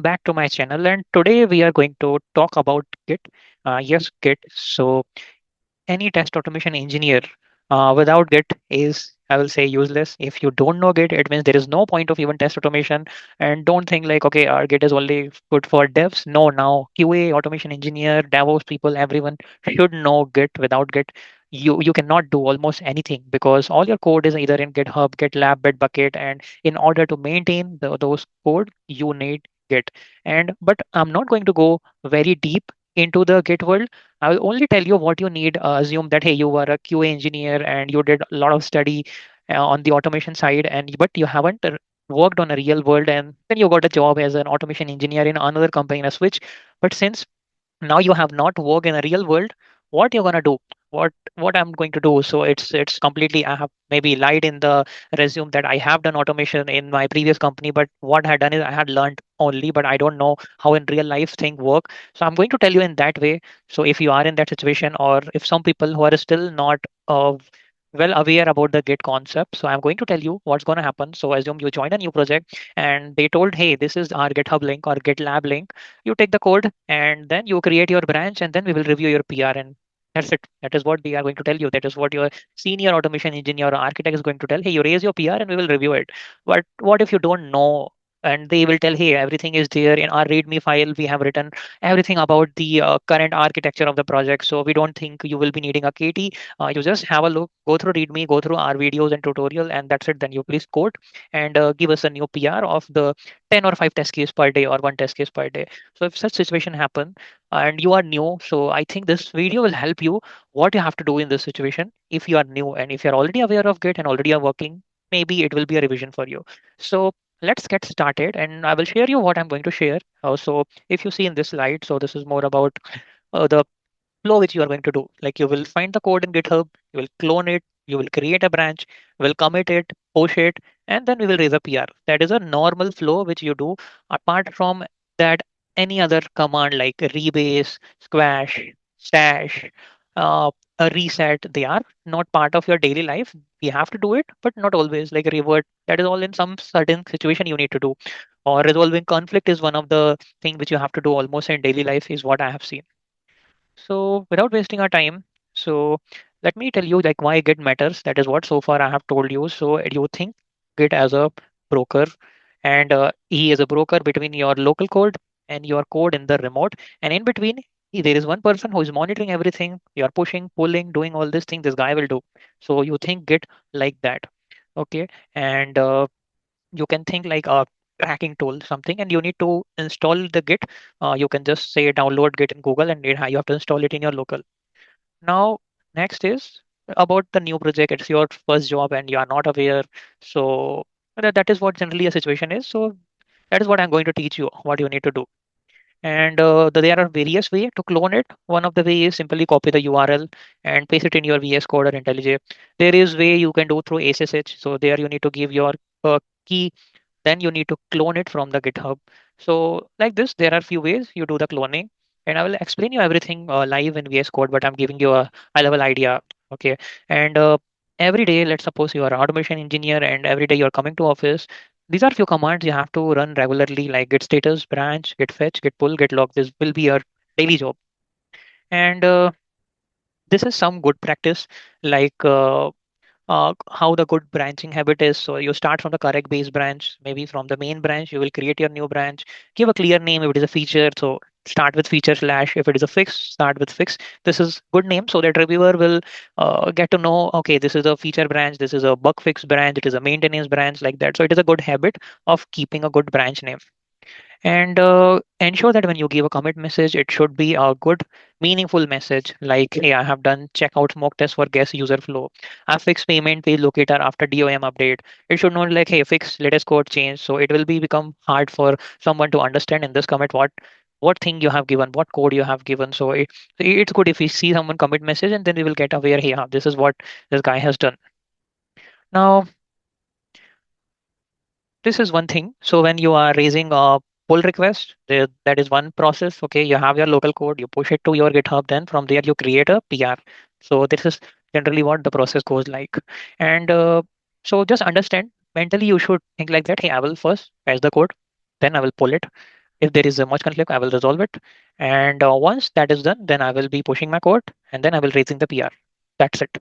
back to my channel, and today we are going to talk about Git. Yes, Git. So any test automation engineer without Git is, I will say, useless. If you don't know Git, it means there is no point of even test automation. And don't think like, okay, our Git is only good for devs. No, now QA, automation engineer, DevOps people, everyone should know Git. Without Git, you cannot do almost anything because all your code is either in GitHub, GitLab, Bitbucket, and in order to maintain those code, you need Git. And but I'm not going to go very deep into the Git world. I will only tell you what you need. Assume that hey, you are a QA engineer and you did a lot of study on the automation side, and but you haven't worked on a real world, and then you got a job as an automation engineer in another company in a switch. But since now you have not worked in a real world, what you're gonna do, what I'm going to do. So it's completely, I have maybe lied in the resume that I have done automation in my previous company, but what I had done is I had learned only, but I don't know how in real life thing work. So I'm going to tell you in that way. So if you are in that situation, or if some people who are still not well aware about the Git concept, so I'm going to tell you what's going to happen. So assume you join a new project and they told, hey, this is our GitHub link or GitLab link. You take the code and then you create your branch, and then we will review your PR, and that's it. That is what they are going to tell you. That is what your senior automation engineer or architect is going to tell. Hey, you raise your PR and we will review it. But what if you don't know? And they will tell, hey, everything is there in our README file. We have written everything about the current architecture of the project. So we don't think you will be needing a KT. You just have a look, go through README, go through our videos and tutorial, and that's it. Then you please code and give us a new PR of the 10 or 5 test case per day or one test case per day. So if such situation happen and you are new, so I think this video will help you what you have to do in this situation if you are new. And if you're already aware of Git and already are working, maybe it will be a revision for you. So let's get started, and I will share you what I'm going to share. So if you see in this slide, so this is more about the flow which you are going to do. Like you will find the code in GitHub, you will clone it, you will create a branch, will commit it, push it, and then we will raise a PR. That is a normal flow which you do. Apart from that, any other command like rebase, squash, stash, a reset, they are not part of your daily life. We have to do it, but not always. Like revert, that is all in some certain situation you need to do. Or resolving conflict is one of the thing which you have to do almost in daily life, is what I have seen. So without wasting our time, so let me tell you like why Git matters. That is what so far I have told you. So you think Git as a broker, and he is a broker between your local code and your code in the remote, and in between there is one person who is monitoring everything. You are pushing, pulling, doing all this thing. This guy will do. So you think Git like that, okay? And you can think like a tracking tool, something, and you need to install the Git. You can just say download Git in Google, and you have to install it in your local. Now, next is about the new project. It's your first job and you are not aware. So that is what generally a situation is. So that is what I'm going to teach you, what you need to do. And there are various ways to clone it. One of the way is simply copy the URL and paste it in your VS Code or IntelliJ. There is way you can do through SSH. So there you need to give your key, then you need to clone it from the GitHub. So like this, there are few ways you do the cloning, and I will explain you everything live in VS Code, but I'm giving you a high level idea. Okay. And every day, let's suppose you are an automation engineer and every day you're coming to office. These are few commands you have to run regularly, like git status, branch, git fetch, git pull, git log. This will be your daily job. And this is some good practice, like how the good branching habit is. So you start from the correct base branch, maybe from the main branch, you will create your new branch, give a clear name if it is a feature. So start with feature slash. If it is a fix, start with fix. This is good name so that reviewer will get to know, okay, this is a feature branch, this is a bug fix branch, it is a maintenance branch, like that. So it is a good habit of keeping a good branch name. And ensure that when you give a commit message, it should be a good, meaningful message like, hey, I have done checkout smoke test for guest user flow. I fixed payment page locator after DOM update. It should not like, hey, fix latest code change. So it will be become hard for someone to understand in this commit what thing you have given, what code you have given. So it's good if we see someone commit message and then we will get aware, hey, this is what this guy has done. Now, this is one thing. So when you are raising a pull request, that is one process. Okay, you have your local code, you push it to your GitHub, then from there you create a PR. So this is generally what the process goes like. And so just understand mentally, you should think like that. Hey, I will first fetch the code, then I will pull it. If there is a merge conflict, I will resolve it. And once that is done, then I will be pushing my code and then I will raising the PR. That's it.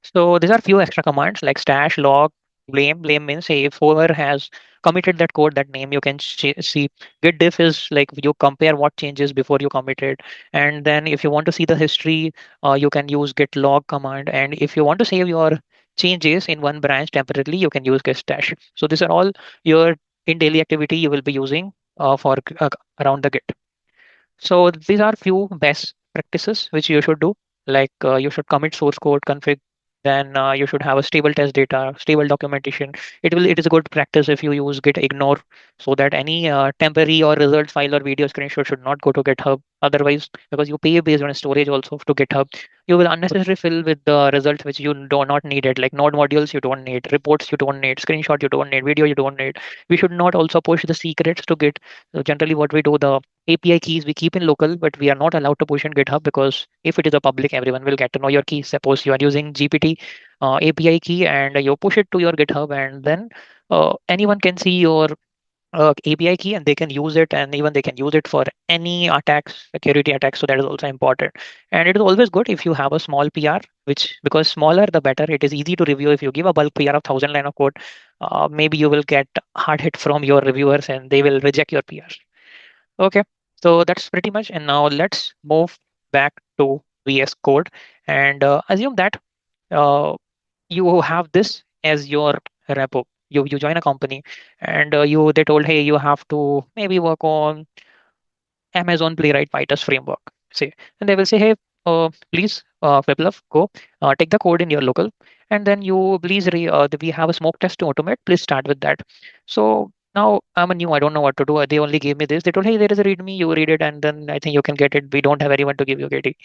So these are few extra commands like stash, log, blame. Blame means, hey, if whoever has committed that code, that name you can see. Git diff is like you compare what changes before you committed. And then if you want to see the history, you can use git log command. And if you want to save your changes in one branch temporarily, you can use git stash. So these are all your in daily activity you will be using for around the Git. So these are few best practices which you should do. Like you should commit source code config. Then you should have a stable test data, stable documentation. It is a good practice if you use git ignore so that any temporary or result file or video screenshot should not go to GitHub. Otherwise, because you pay based on storage also to GitHub, you will unnecessarily fill with the results which you do not need it, like node modules you don't need, reports you don't need, screenshot you don't need, video you don't need. We should not also push the secrets to Git. So generally, what we do, the API keys we keep in local, but we are not allowed to push in GitHub because if it is a public, everyone will get to know your key. Suppose you are using GPT API key and you push it to your GitHub, and then anyone can see your API key and they can use it, and even they can use it for any attacks, security attacks. So that is also important. And it is always good if you have a small PR, which because smaller the better. It is easy to review. If you give a bulk PR of 1,000 line of code, maybe you will get hard hit from your reviewers and they will reject your PR. Okay, so that's pretty much. And now let's move back to VS Code and assume that uh, you have this as your repo. You join a company and they told, hey, you have to maybe work on Amazon Playwright PyTest framework. Say, and they will say, hey, please, Viplav, go take the code in your local, and then you please we have a smoke test to automate. Please start with that. So now I'm a new. I don't know what to do. They only gave me this. They told, hey, there is a README. You read it, and then I think you can get it. We don't have anyone to give you KT.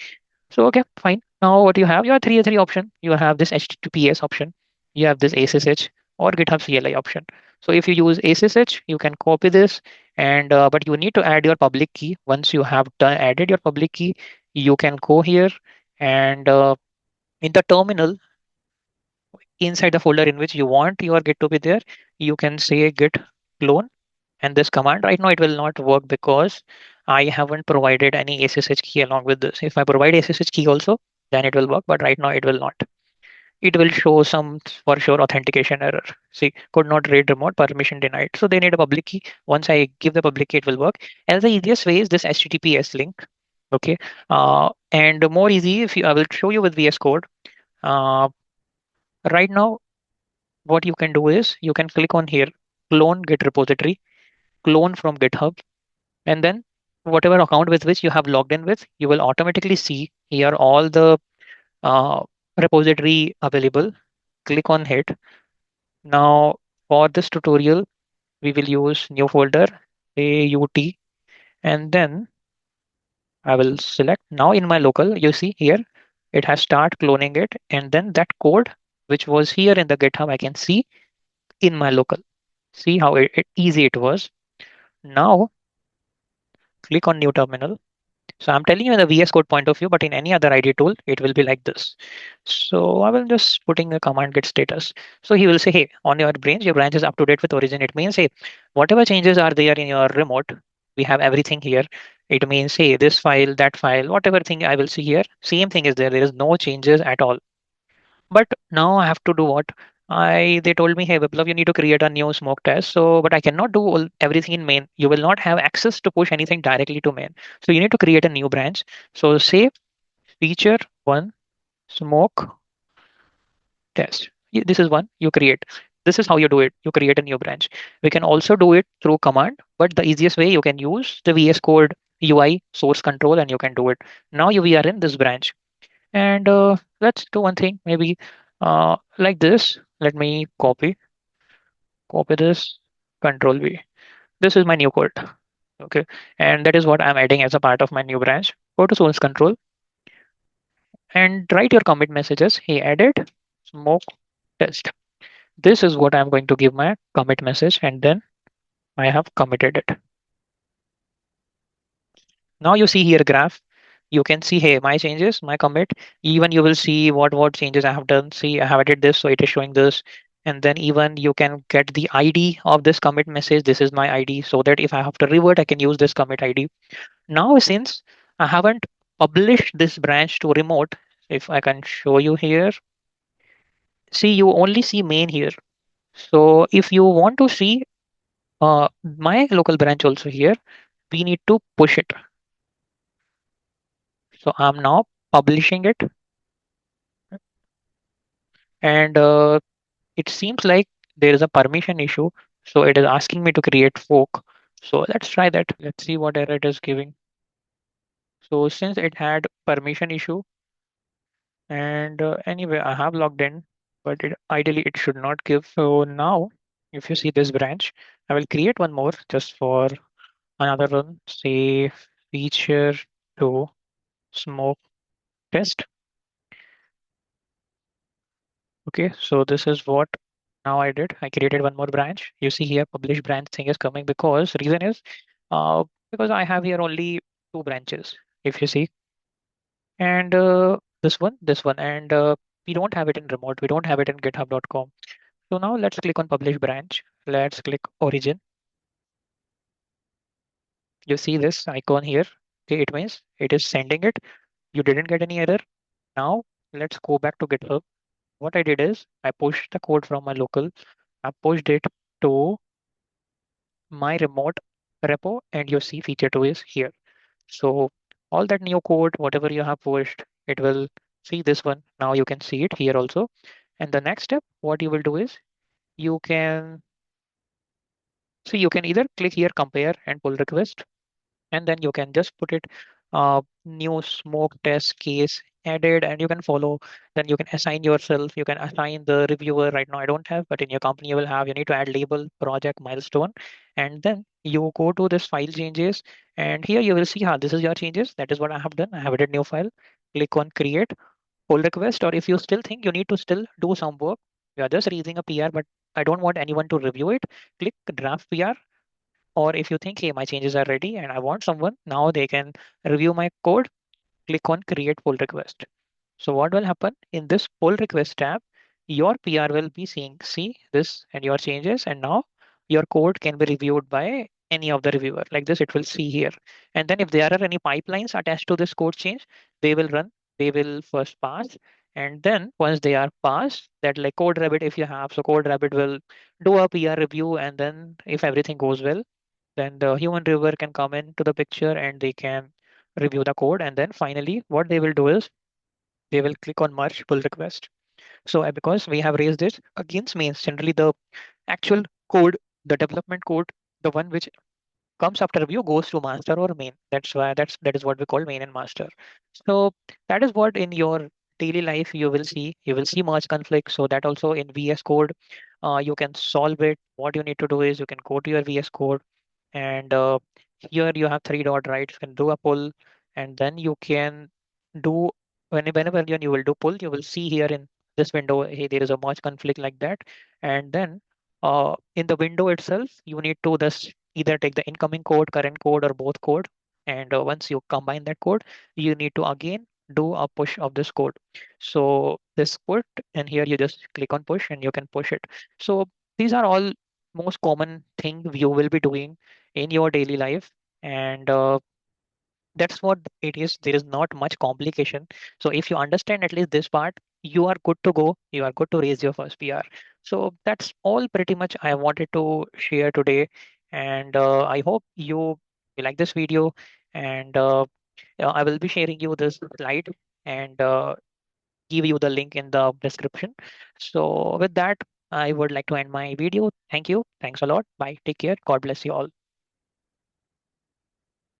So okay, fine. Now what you have three option. You have this HTTPS option. You have this ASSH or GitHub CLI option. So if you use ASSH, you can copy this, and but you need to add your public key. Once you have added your public key, you can go here and in the terminal inside the folder in which you want your Git to be there, you can say git clone and this command. Right now it will not work because I haven't provided any SSH key along with this. If I provide SSH key also, then it will work, but right now it will not. It will show some for sure authentication error. See, could not read remote, permission denied. So they need a public key. Once I give the public key, it will work. And the easiest way is this HTTPS link. Okay. And more easy if I will show you with VS Code. Uh, right now, what you can do is you can click on here, clone Git repository, clone from GitHub, and then whatever account with which you have logged in with, you will automatically see here all the uh, repository available. Click on hit. Now for this tutorial, we will use new folder AUT, and then I will select now in my local. You see here, it has start cloning it, and then that code which was here in the GitHub, I can see in my local. See how easy it was. Now click on new terminal. So I'm telling you in the VS Code point of view, but in any other ID tool, it will be like this. So I will just putting a command git status. So he will say, hey, on your branch is up to date with origin. It means, hey, whatever changes are there in your remote, we have everything here. It means, hey, this file, that file, whatever thing I will see here, same thing is there. There is no changes at all. But now I have to do what? They told me, hey, Viplav, you need to create a new smoke test. So, but I cannot do everything in main. You will not have access to push anything directly to main. So you need to create a new branch. So say feature one smoke test. This is one you create. This is how you do it. You create a new branch. We can also do it through command, but the easiest way you can use the VS Code UI source control and you can do it. Now we are in this branch. And let's do one thing, maybe like this. Let me copy this, Control V. This is my new code. Okay. And that is what I'm adding as a part of my new branch. Go to source control and write your commit messages. He added smoke test. This is what I'm going to give my commit message, and then I have committed it. Now you see here graph. You can see, hey, my changes, my commit. Even you will see what changes I have done. See, I have added this, so it is showing this. And then even you can get the ID of this commit message. This is my ID, so that if I have to revert, I can use this commit ID. Now, since I haven't published this branch to remote, if I can show you here, see, you only see main here. So if you want to see my local branch also here, we need to push it. So I'm now publishing it, and it seems like there is a permission issue. So it is asking me to create fork. So let's try that. Let's see what error it is giving. So since it had permission issue, and anyway, I have logged in, but ideally it should not give. So now, if you see this branch, I will create one more just for another run. Say feature to smoke test. Okay, so this is what now I did. I created one more branch. You see here, publish branch thing is coming because reason is uh, because I have here only two branches. If you see, and this one, and we don't have it in remote. We don't have it in GitHub.com. So now let's click on publish branch. Let's click origin. You see this icon here. Okay, it means it is sending it. You didn't get any error. Now let's go back to GitHub. What I did is I pushed the code from my local. I pushed it to my remote repo, and you see feature 2 is here. So all that new code, whatever you have pushed, it will see this one. Now you can see it here also. And the next step, what you will do is you can see, you can either click here compare and pull request, and then you can just put it new smoke test case added, and you can follow. Then you can assign yourself, you can assign the reviewer. Right now I don't have, but in your company you will have. You need to add label, project, milestone, and then you go to this file changes, and here you will see how this is your changes. That is what I have done. I have added new file. Click on create pull request, or if you still think you need to still do some work, you are just raising a PR, but I don't want anyone to review it, click draft PR. Or if you think, hey, my changes are ready and I want someone, now they can review my code, click on create pull request. So what will happen in this pull request tab, your PR will be seeing, see this and your changes, and now your code can be reviewed by any of the reviewer. Like this, it will see here. And then if there are any pipelines attached to this code change, they will run, they will first pass. And then once they are passed, that like Code Rabbit, if you have, so Code Rabbit will do a PR review. And then if everything goes well, then the human reviewer can come into the picture and they can review the code. And then finally, what they will do is they will click on merge pull request. So because we have raised this against mains, generally the actual code, the development code, the one which comes after review goes to master or main. That's why that is what we call main and master. So that is what in your daily life you will see. You will see merge conflict. So that also in VS Code, you can solve it. What you need to do is you can go to your VS Code, and here you have three dot, right? You can do a pull, and then you can do whenever you will do pull, you will see here in this window, hey, there is a merge conflict like that. And then in the window itself, you need to just either take the incoming code, current code, or both code. And once you combine that code, you need to again do a push of this code. So this put, and here you just click on push and you can push it. So these are all most common thing you will be doing in your daily life. And that's what it is. There is not much complication. So if you understand at least this part, you are good to go. You are good to raise your first PR. So that's all pretty much I wanted to share today. And I hope you like this video. And I will be sharing you this slide and give you the link in the description. So with that, I would like to end my video. Thank you. Thanks a lot. Bye. Take care. God bless you all.